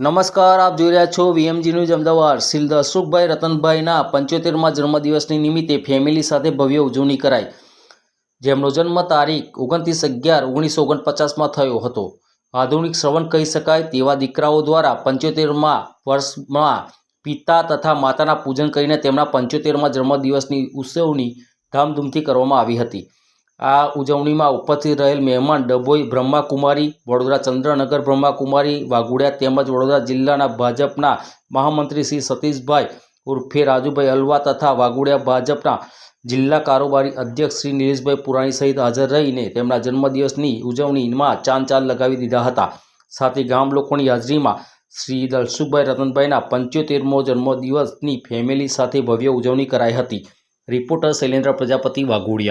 નમસ્કાર, આપ જોઈ રહ્યા છો વીએમજી ન્યૂઝ અમદાવાદ। શ્રી દલસુખભાઈ રતનભાઈના 75મા જન્મદિવસની નિમિત્તે ફેમિલી સાથે ભવ્ય ઉજવણી કરાઈ, જેમનો જન્મ તારીખ 29/11/1949માં થયો હતો। આધુનિક શ્રવણ કહી શકાય તેવા દીકરાઓ દ્વારા 75મા વર્ષમાં પિતા તથા માતાના પૂજન કરીને તેમના 75મા જન્મદિવસની ઉજવણી ધામધૂમથી કરવામાં આવી હતી। આ ઉજવણીમાં ઉપસ્થિત રહેલ મહેમાન ડભોઈ બ્રહ્માકુમારી, વડોદરા ચંદ્રનગર બ્રહ્માકુમારી, વાઘોડિયા તેમજ વડોદરા જિલ્લાના ભાજપના મહામંત્રી શ્રી સતીશભાઈ ઉર્ફે રાજુભાઈ અલવા તથા વાઘોડિયા ભાજપના જિલ્લા કારોબારી અધ્યક્ષ શ્રી નિલેશભાઈ પુરાણી સહિત હાજર રહીને તેમના જન્મદિવસની ઉજવણીમાં ચાંદ લગાવી દીધા હતા। સાથે ગામ લોકોની હાજરીમાં શ્રી દલસુખભાઈ રતનભાઈના 75મો જન્મદિવસની ફેમિલી સાથે ભવ્ય ઉજવણી કરાઈ હતી। રિપોર્ટર શૈલેન્દ્ર પ્રજાપતિ, વાઘોડિયા।